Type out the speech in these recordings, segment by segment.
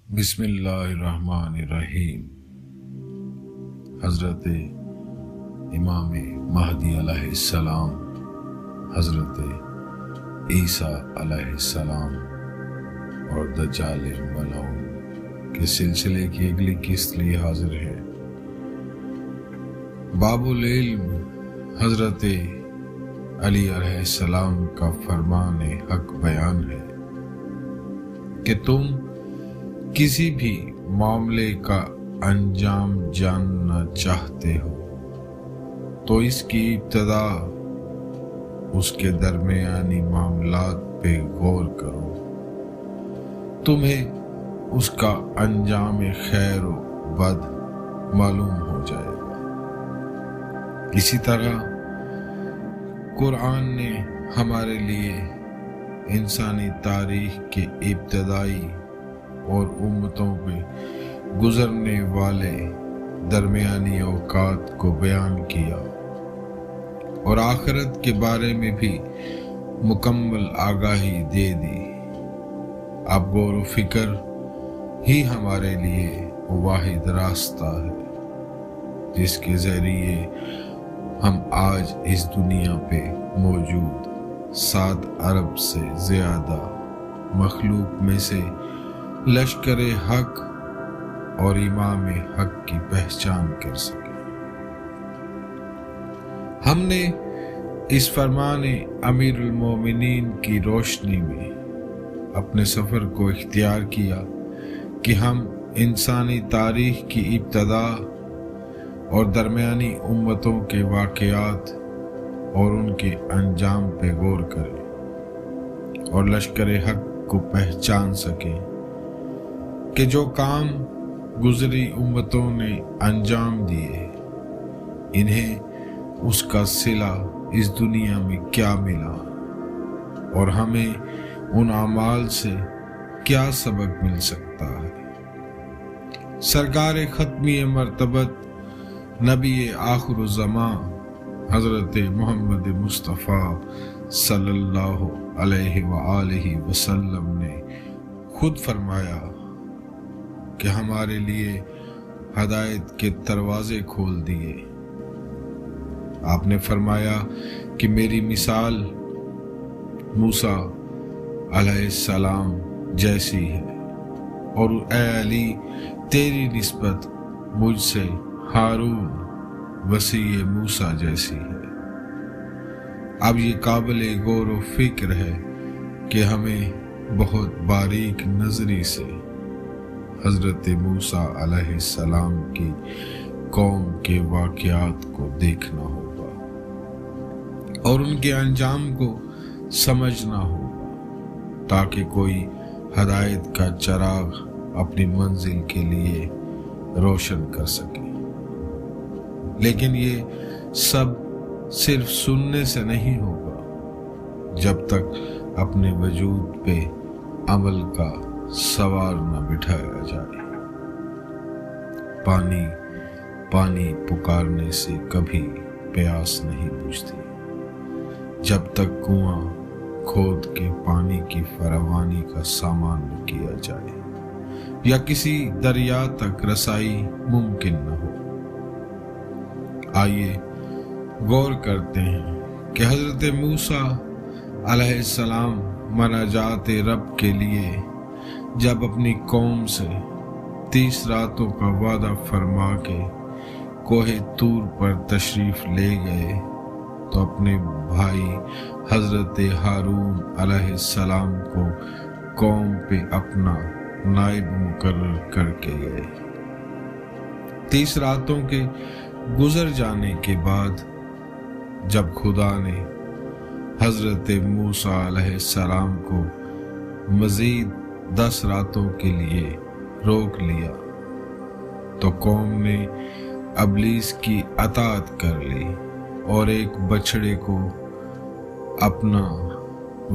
بسم اللہ الرحمن الرحیم۔ حضرت امام مہدی علیہ السلام، حضرت عیسیٰ علیہ السلام اور دجال ملعون کے سلسلے کی اگلی قسط لیے حاضر ہے۔ باب العلم حضرت علی علیہ السلام کا فرمان حق بیان ہے کہ تم کسی بھی معاملے کا انجام جاننا چاہتے ہو تو اس کی ابتدا اس کے درمیانی معاملات پہ غور کرو، تمہیں اس کا انجام خیر و بد معلوم ہو جائے گا۔ اسی طرح قرآن نے ہمارے لیے انسانی تاریخ کے ابتدائی اور امتوں پہ گزرنے والے درمیانی اوقات کو بیان کیا اور آخرت کے بارے میں بھی مکمل آگاہی دے دی۔ اب غور و فکر ہی ہمارے لیے واحد راستہ ہے جس کے ذریعے ہم آج اس دنیا پہ موجود 7 ارب سے زیادہ مخلوق میں سے لشکر حق اور امام حق کی پہچان کر سکے۔ ہم نے اس فرمان امیر المومنین کی روشنی میں اپنے سفر کو اختیار کیا کہ ہم انسانی تاریخ کی ابتدا اور درمیانی امتوں کے واقعات اور ان کے انجام پہ غور کریں اور لشکر حق کو پہچان سکیں کہ جو کام گزری امتوں نے انجام دیے، انہیں اس کا صلہ اس دنیا میں کیا ملا اور ہمیں ان اعمال سے کیا سبق مل سکتا ہے۔ سرکار ختمی مرتبت نبی آخر الزمان حضرت محمد مصطفیٰ صلی اللہ علیہ وآلہ وسلم نے خود فرمایا کہ ہمارے لیے ہدایت کے دروازے کھول دیے۔ آپ نے فرمایا کہ میری مثال موسیٰ علیہ السلام جیسی ہے اور اے علی تیری نسبت مجھ سے ہارون وسیع موسیٰ جیسی ہے۔ اب یہ قابل غور و فکر ہے کہ ہمیں بہت باریک نظری سے حضرت موسیٰ علیہ السلام کی قوم کے واقعات کو دیکھنا ہوگا اور ان کے انجام کو سمجھنا ہوگا تاکہ کوئی ہدایت کا چراغ اپنی منزل کے لیے روشن کر سکے۔ لیکن یہ سب صرف سننے سے نہیں ہوگا جب تک اپنے وجود پہ عمل کا سوار نہ بٹھایا جائے۔ پانی پانی پکارنے سے کبھی پیاس نہیں بجھتی جب تک کنواں کھود کے پانی کی فراوانی کا سامان نہ کیا جائے یا کسی دریا تک رسائی ممکن نہ ہو۔ آئیے غور کرتے ہیں کہ حضرت موسیٰ علیہ السلام مناجات رب کے لیے جب اپنی قوم سے 30 راتوں کا وعدہ فرما کے کوہ طور پر تشریف لے گئے تو اپنے بھائی حضرت ہارون علیہ السلام کو قوم پہ اپنا نائب مقرر کر کے گئے۔ 30 راتوں کے گزر جانے کے بعد جب خدا نے حضرت موسیٰ علیہ السلام کو مزید 10 راتوں کے لیے روک لیا تو قوم نے ابلیس کی اطاعت کر لی اور ایک بچڑے کو اپنا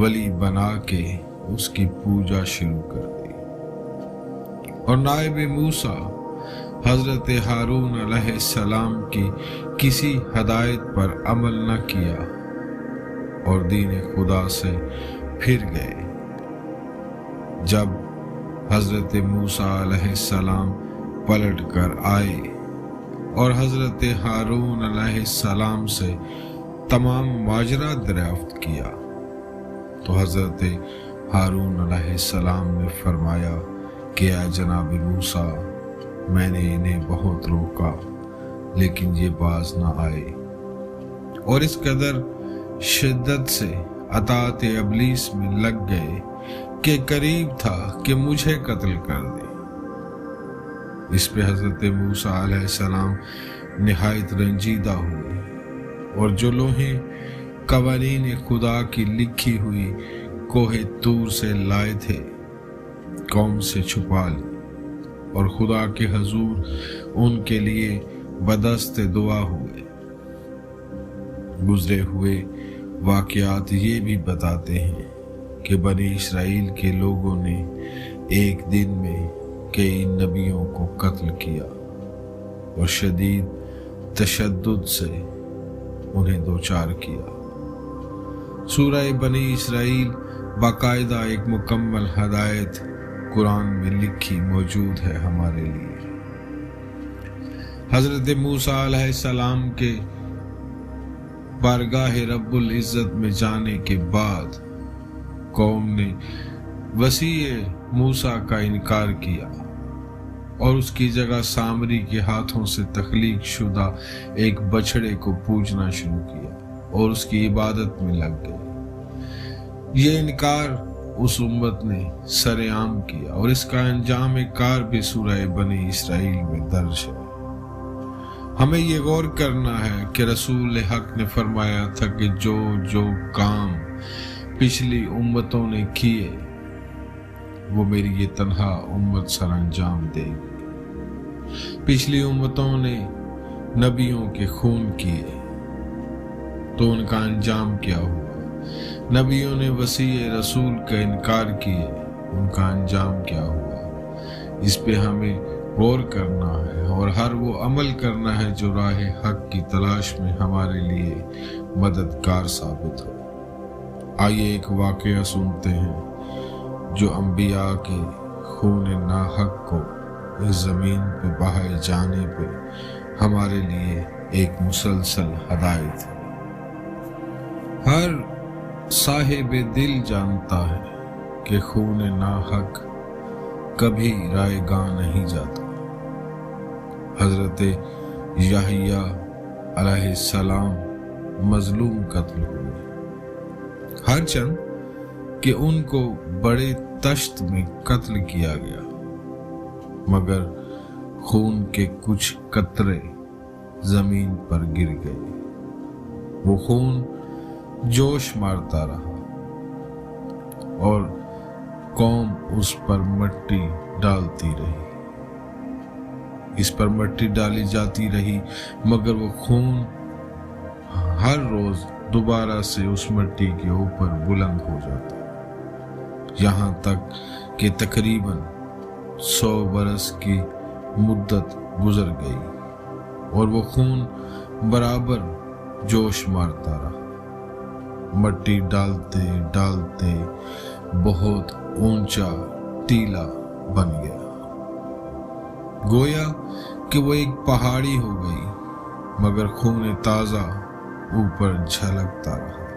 ولی بنا کے اس کی پوجا شروع کر دی اور نائب موسیٰ حضرت ہارون علیہ السلام کی کسی ہدایت پر عمل نہ کیا اور دین خدا سے پھر گئے۔ جب حضرت موسیٰ علیہ السلام پلٹ کر آئے اور حضرت ہارون علیہ السلام سے تمام ماجرا دریافت کیا تو حضرت ہارون علیہ السلام نے فرمایا کہ اے جناب موسیٰ، میں نے انہیں بہت روکا لیکن یہ باز نہ آئے، اور اس قدر شدت سے اطاعت ابلیس میں لگ گئے کہ قریب تھا کہ مجھے قتل کر دے۔ اس پہ حضرت موسیٰ علیہ السلام نہایت رنجیدہ ہوئے اور جو لوہیں قوانین خدا کی لکھی ہوئی کوہ طور سے لائے تھے قوم سے چھپا لی اور خدا کے حضور ان کے لیے بدست دعا ہوئے۔ گزرے ہوئے واقعات یہ بھی بتاتے ہیں کہ بنی اسرائیل کے لوگوں نے ایک دن میں کئی نبیوں کو قتل کیا اور شدید تشدد سے انہیں دوچار کیا۔ سورہ بنی اسرائیل باقاعدہ ایک مکمل ہدایت قرآن میں لکھی موجود ہے ہمارے لیے۔ حضرت موسیٰ علیہ السلام کے بارگاہ رب العزت میں جانے کے بعد قوم نے وسیع موسیٰ کا انکار کیا اور اس کی جگہ سامری کے ہاتھوں سے تخلیق شدہ ایک بچڑے کو پوجنا شروع کیا اور اس کی عبادت میں لگ گئے۔ یہ انکار اس امت نے سر عام کیا اور اس کا انجام کار بھی سورہ بنی اسرائیل میں درج ہے۔ ہمیں یہ غور کرنا ہے کہ رسول حق نے فرمایا تھا کہ جو کام پچھلی امتوں نے کیے وہ میری یہ تنہا امت سر انجام دے گی۔ پچھلی امتوں نے نبیوں کے خون کیے تو ان کا انجام کیا ہوا؟ نبیوں نے وسیع رسول کا انکار کیے، ان کا انجام کیا ہوا؟ اس پہ ہمیں غور کرنا ہے اور ہر وہ عمل کرنا ہے جو راہ حق کی تلاش میں ہمارے لیے مددگار ثابت ہو۔ آئیے ایک واقعہ سنتے ہیں جو انبیاء کے خون ناحق کو اس زمین پہ بہائے جانے پہ ہمارے لیے ایک مسلسل ہدایت ہے۔ ہر صاحب دل جانتا ہے کہ خون ناحق کبھی رائے گاں نہیں جاتا۔ حضرت یحییٰ علیہ السلام مظلوم قتل ہوئے، ہر چند کہ ان کو بڑے تشت میں قتل کیا گیا، مگر خون کے کچھ قطرے زمین پر گر گئے۔ وہ خون جوش مارتا رہا اور قوم اس پر مٹی ڈالتی رہی، اس پر مٹی ڈالی جاتی رہی، مگر وہ خون ہر روز دوبارہ سے اس مٹی کے اوپر بلند ہو جاتا، یہاں تک کہ تقریباً 100 برس کی مدت گزر گئی اور وہ خون برابر جوش مارتا رہا، مٹی ڈالتے ڈالتے بہت اونچا ٹیلا بن گیا، گویا کہ وہ ایک پہاڑی ہو گئی، مگر خون تازہ اوپر جھلکتا رہا۔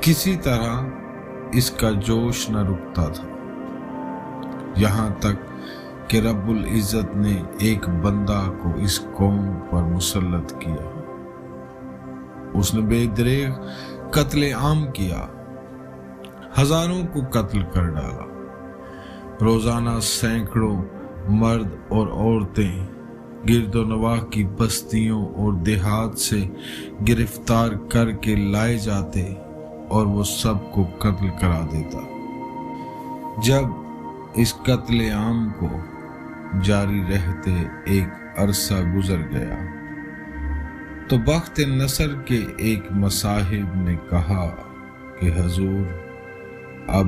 کسی طرح اس کا جوش نہ رکتا تھا، یہاں تک کہ رب العزت نے ایک بندہ کو اس قوم پر مسلط کیا۔ اس نے بے دریغ قتل عام کیا، ہزاروں کو قتل کر ڈالا۔ روزانہ سینکڑوں مرد اور عورتیں گرد و نواح کی بستیوں اور دیہات سے گرفتار کر کے لائے جاتے اور وہ سب کو قتل کرا دیتا۔ جب اس قتل عام کو جاری رہتے ایک عرصہ گزر گیا تو بخت نصر کے ایک مصاحب نے کہا کہ حضور اب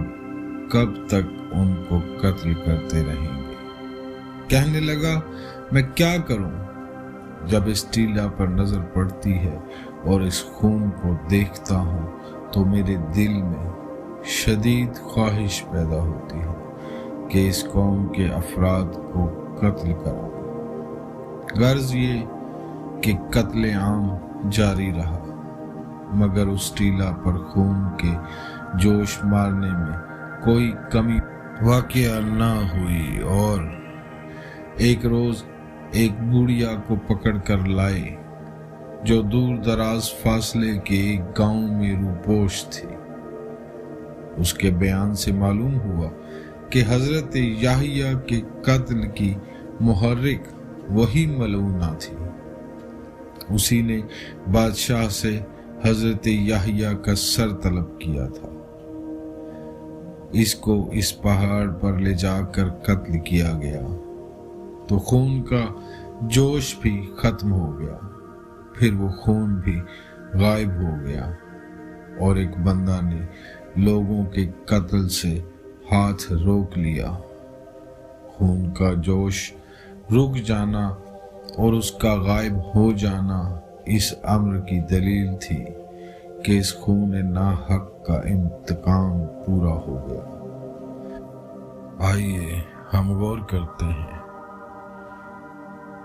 کب تک ان کو قتل کرتے رہیں گے؟ کہنے لگا میں کیا کروں؟ جب اس ٹیلا پر نظر پڑتی ہے اور اس خون کو دیکھتا ہوں تو میرے دل میں شدید خواہش پیدا ہوتی ہے کہ اس قوم کے افراد کو قتل کرا۔ غرض یہ کہ قتل عام جاری رہا، مگر اس ٹیلا پر خون کے جوش مارنے میں کوئی کمی واقع نہ ہوئی، اور ایک روز ایک بوڑھیا کو پکڑ کر لائے جو دور دراز فاصلے کے ایک گاؤں میں روپوش تھی۔ اس کے بیان سے معلوم ہوا کہ حضرت یحییٰ کے قتل کی محرک وہی ملعونہ تھی۔ اسی نے بادشاہ سے حضرت یحییٰ کا سر طلب کیا تھا۔ اس کو اس پہاڑ پر لے جا کر قتل کیا گیا تو خون کا جوش بھی ختم ہو گیا، پھر وہ خون بھی غائب ہو گیا، اور ایک بندہ نے لوگوں کے قتل سے ہاتھ روک لیا۔ خون کا جوش رک جانا اور اس کا غائب ہو جانا اس امر کی دلیل تھی کہ اس خون ناحق کا انتقام پورا ہو گیا۔ آئیے ہم غور کرتے ہیں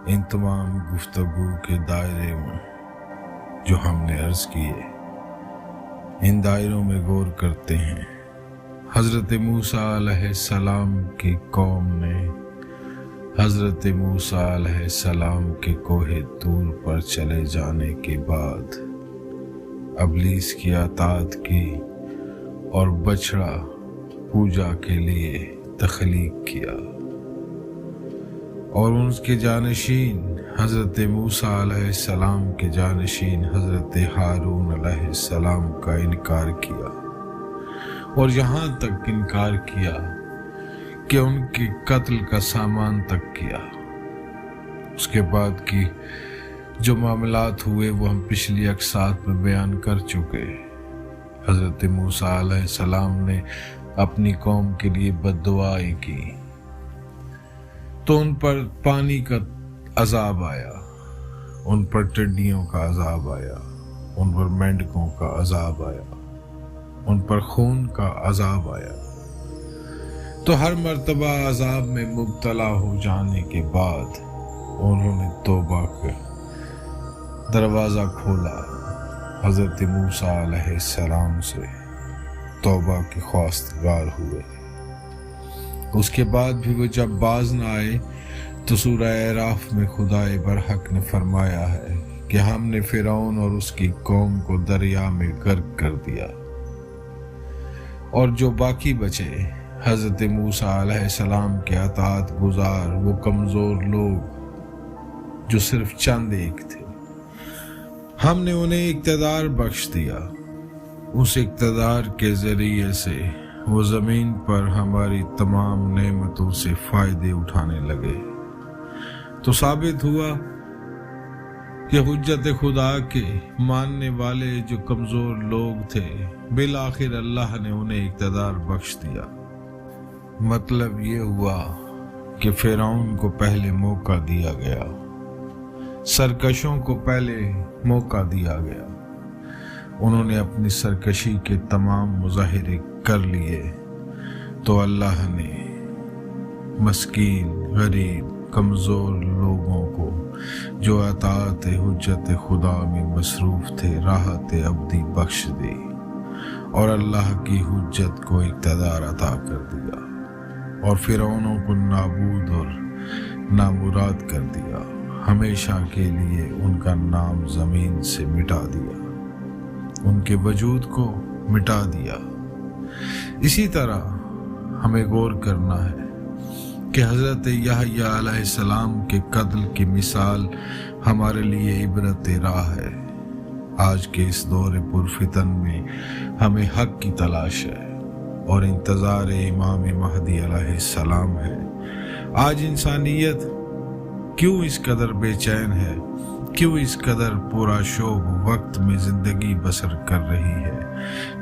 ان تمام گفتگو کے دائرے میں جو ہم نے عرض کیے، ان دائروں میں غور کرتے ہیں۔ حضرت موسیٰ علیہ السلام کی قوم نے حضرت موسیٰ علیہ السلام کے کوہ طور پر چلے جانے کے بعد ابلیس کی اطاعت کی اور بچڑا پوجا کے لیے تخلیق کیا، اور ان کے جانشین حضرت موسیٰ علیہ السلام کے جانشین حضرت ہارون علیہ السلام کا انکار کیا، اور یہاں تک انکار کیا کہ ان کے قتل کا سامان تک کیا۔ اس کے بعد کی جو معاملات ہوئے وہ ہم پچھلی اقساط میں بیان کر چکے۔ حضرت موسیٰ علیہ السلام نے اپنی قوم کے لیے بد دعائیں کی تو ان پر پانی کا عذاب آیا، ان پر ٹڈیوں کا عذاب آیا، ان پر مینڈکوں کا عذاب آیا، ان پر خون کا عذاب آیا۔ تو ہر مرتبہ عذاب میں مبتلا ہو جانے کے بعد انہوں نے توبہ کا دروازہ کھولا، حضرت موسیٰ علیہ السلام سے توبہ کے خواستگار ہوئے۔ اس کے بعد بھی وہ جب باز نہ آئے تو سورہ اعراف میں خدائے برحق نے فرمایا ہے کہ ہم نے فرعون اور اس کی قوم کو دریا میں غرق کر دیا، اور جو باقی بچے حضرت موسیٰ علیہ السلام کے اطاعت گزار وہ کمزور لوگ جو صرف چند ایک تھے، ہم نے انہیں اقتدار بخش دیا۔ اس اقتدار کے ذریعے سے وہ زمین پر ہماری تمام نعمتوں سے فائدے اٹھانے لگے۔ تو ثابت ہوا کہ حجت خدا کے ماننے والے جو کمزور لوگ تھے بالآخر اللہ نے انہیں اقتدار بخش دیا۔ مطلب یہ ہوا کہ فرعون کو پہلے موقع دیا گیا، سرکشوں کو پہلے موقع دیا گیا، انہوں نے اپنی سرکشی کے تمام مظاہرے کر لیے، تو اللہ نے مسکین، غریب، کمزور لوگوں کو جو اطاعت حجت خدا میں مصروف تھے راحت ابدی بخش دی، اور اللہ کی حجت کو اقتدار عطا کر دیا، اور فرعونوں کو نابود اور نامراد کر دیا، ہمیشہ کے لیے ان کا نام زمین سے مٹا دیا، ان کے وجود کو مٹا دیا۔ اسی طرح ہمیں غور کرنا ہے کہ حضرت یحییٰ علیہ السلام کے قتل کی مثال ہمارے لیے عبرت راہ ہے۔ آج کے اس دور پرفتن میں ہمیں حق کی تلاش ہے اور انتظار امام مہدی علیہ السلام ہے۔ آج انسانیت کیوں اس قدر بے چین ہے، کیوں اس قدر پورا شوق وقت میں زندگی بسر کر رہی ہے،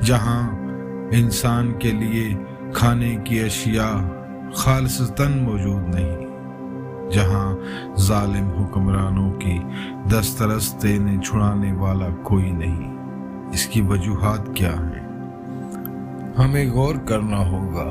جہاں انسان کے لیے کھانے کی اشیاء خالصتاً موجود نہیں، جہاں ظالم حکمرانوں کی دسترس انہیں چھڑانے والا کوئی نہیں۔ اس کی وجوہات کیا ہیں؟ ہمیں غور کرنا ہوگا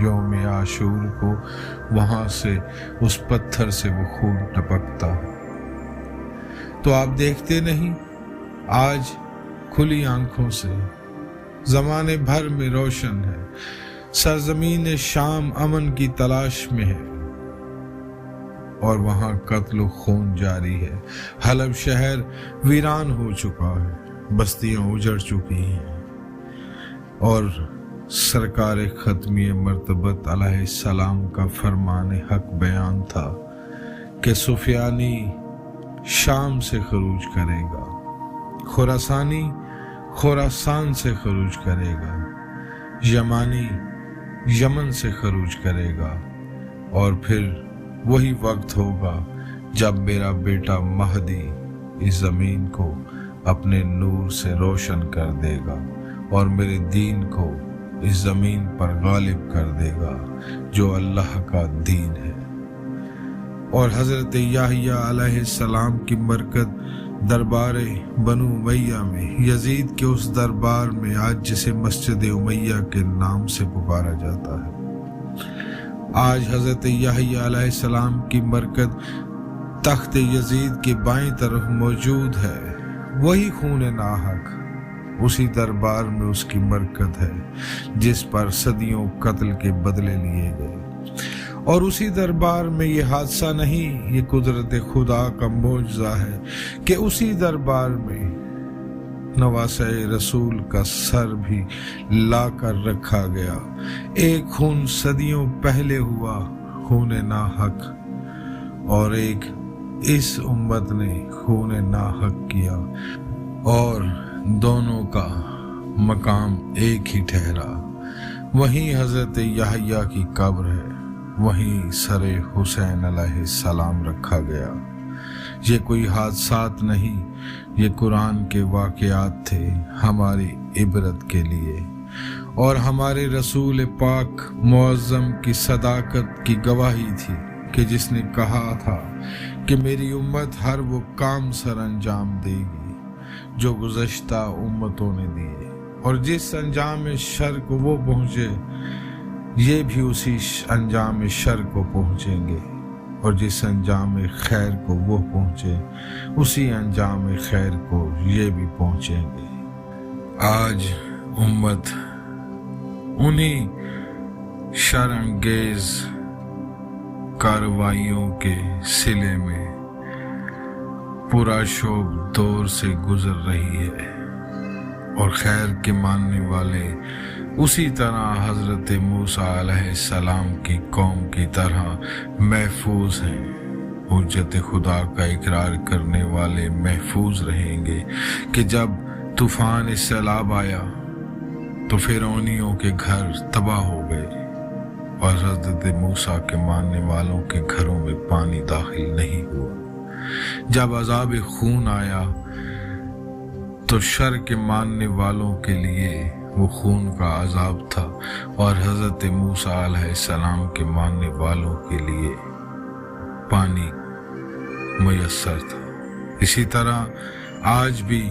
یوم عاشور کو وہاں سے اس پتھر سے وہ خون ٹپکتا ہے۔ تو آپ دیکھتے نہیں آج کھلی آنکھوں سے زمانے بھر میں روشن ہے، سرزمین شام امن کی تلاش میں ہے اور وہاں قتل و خون جاری ہے۔ حلب شہر ویران ہو چکا ہے، بستیاں اجڑ چکی ہیں، اور سرکار ختمی مرتبت علیہ السلام کا فرمان حق بیان تھا کہ سفیانی شام سے خروج کرے گا، خراسانی خراسان سے خروج کرے گا، یمانی یمن سے خروج کرے گا، اور پھر وہی وقت ہوگا جب میرا بیٹا مہدی اس زمین کو اپنے نور سے روشن کر دے گا اور میرے دین کو اس زمین پر غالب کر دے گا جو اللہ کا دین ہے۔ اور حضرت یحییٰ علیہ السلام کی مرکز دربار بنو امیہ میں، یزید کے اس دربار میں آج جسے مسجد امیہ کے نام سے پکارا جاتا ہے، آج حضرت یحییٰ علیہ السلام کی مرکز تخت یزید کے بائیں طرف موجود ہے۔ وہی خون ناحق اسی دربار میں اس کی مرکز ہے جس پر صدیوں قتل کے بدلے لیے گئے، اور اسی دربار میں یہ حادثہ نہیں، یہ قدرت خدا کا معجزہ ہے کہ اسی دربار میں نواسہ رسول کا سر بھی لا کر رکھا گیا۔ ایک خون صدیوں پہلے ہوا، خون ناحق، اور ایک اس امت نے خون ناحق کیا، اور دونوں کا مقام ایک ہی ٹھہرا۔ وہیں حضرت یحییٰ کی قبر ہے، وہیں سر حسین علیہ السلام رکھا گیا۔ یہ کوئی حادثات نہیں، یہ قرآن کے واقعات تھے ہماری عبرت کے لیے، اور ہمارے رسول پاک معظم کی صداقت کی گواہی تھی کہ جس نے کہا تھا کہ میری امت ہر وہ کام سر انجام دے گی جو گزشتہ امتوں نے دیے، اور جس انجام شر کو وہ پہنچے یہ بھی اسی انجام شر کو پہنچیں گے، اور جس انجام خیر کو وہ پہنچے اسی انجام خیر کو یہ بھی پہنچیں گے۔ آج امت انہی شر انگیز کارروائیوں کے صلے میں پورا شوب دور سے گزر رہی ہے، اور خیر کے ماننے والے اسی طرح حضرت موسیٰ علیہ السلام کی قوم کی طرح محفوظ ہیں۔ حجت خدا کا اقرار کرنے والے محفوظ رہیں گے کہ جب طوفان سیلاب آیا تو فرعونیوں کے گھر تباہ ہو گئے، اور حضرت موسیٰ کے ماننے والوں کے گھروں میں پانی داخل نہیں ہوا۔ جب عذاب خون آیا تو شر کے ماننے والوں کے لیے وہ خون کا عذاب تھا، اور حضرت موسیٰ علیہ السلام کے ماننے والوں کے لیے پانی میسر تھا۔ اسی طرح آج بھی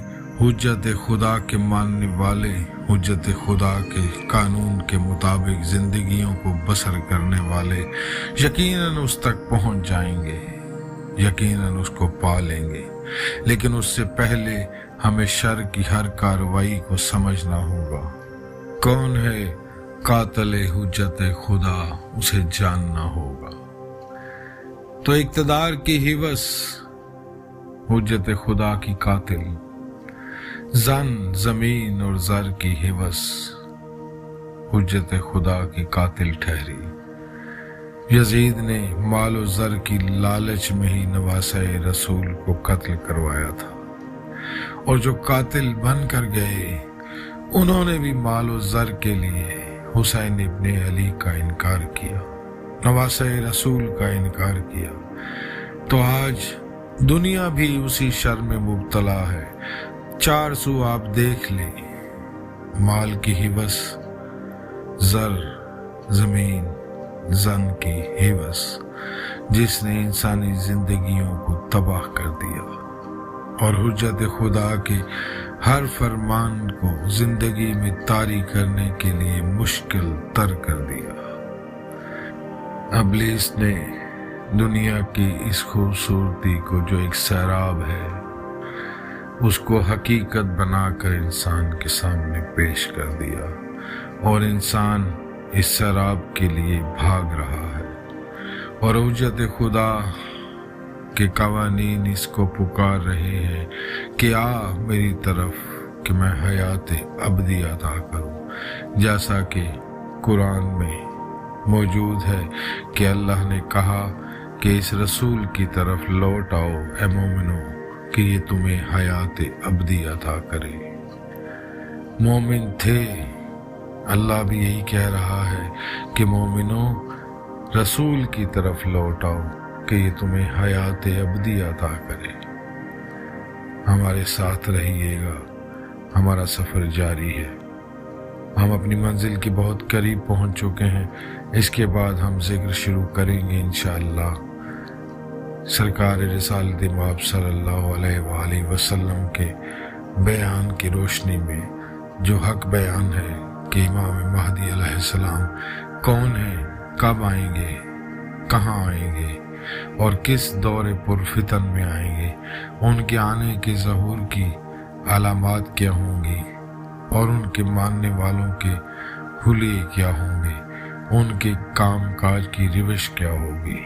حجت خدا کے ماننے والے، حجت خدا کے قانون کے مطابق زندگیوں کو بسر کرنے والے یقیناً اس تک پہنچ جائیں گے، یقیناً اس کو پا لیں گے، لیکن اس سے پہلے ہمیں شر کی ہر کارروائی کو سمجھنا ہوگا۔ کون ہے قاتل حجت خدا، اسے جاننا ہوگا۔ تو اقتدار کی ہوس حجت خدا کی قاتل، زن زمین اور زر کی ہوس حجت خدا کی قاتل ٹھہری۔ یزید نے مال و زر کی لالچ میں ہی نواسہ رسول کو قتل کروایا تھا، اور جو قاتل بن کر گئے انہوں نے بھی مال و زر کے لیے حسین ابن علی کا انکار کیا، نواسہ رسول کا انکار کیا۔ تو آج دنیا بھی اسی شر میں مبتلا ہے۔ چار سو آپ دیکھ لیں، مال کی ہوس، زر، زمین، زن کی ہوس، جس نے انسانی زندگیوں کو تباہ کر دیا، اور حجت خدا کے ہر فرمان کو زندگی میں طاری کرنے کے لیے مشکل تر کر دیا۔ ابلیس نے دنیا کی اس خوبصورتی کو جو ایک سیراب ہے اس کو حقیقت بنا کر انسان کے سامنے پیش کر دیا، اور انسان اس سیراب کے لیے بھاگ رہا ہے، اور اوجت خدا کے قوانین اس کو پکار رہے ہیں کہ آ میری طرف کہ میں حیات ابدی عطا کروں، جیسا کہ قرآن میں موجود ہے کہ اللہ نے کہا کہ اس رسول کی طرف لوٹ آؤ اے مومنو کہ یہ تمہیں حیات ابدی عطا کرے۔ مومن تھے، اللہ بھی یہی کہہ رہا ہے کہ مومنو رسول کی طرف لوٹ آؤ کہ یہ تمہیں حیات ابدی عطا کرے۔ ہمارے ساتھ رہیے گا، ہمارا سفر جاری ہے، ہم اپنی منزل کے بہت قریب پہنچ چکے ہیں۔ اس کے بعد ہم ذکر شروع کریں گے انشاءاللہ سرکار رسالت مآب صلی اللہ علیہ وآلہ وسلم کے بیان کی روشنی میں، جو حق بیان ہے کہ امام مہدی علیہ السلام کون ہیں، کب آئیں گے، کہاں آئیں گے اور کس دور پرفتن میں آئیں گے، ان کے آنے کے ظہور کی علامات کیا ہوں گی، اور ان کے ماننے والوں کے حلیے کیا ہوں گے، ان کے کام کاج کی روش کیا ہوگی۔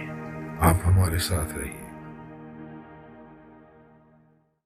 آپ ہمارے ساتھ رہیے۔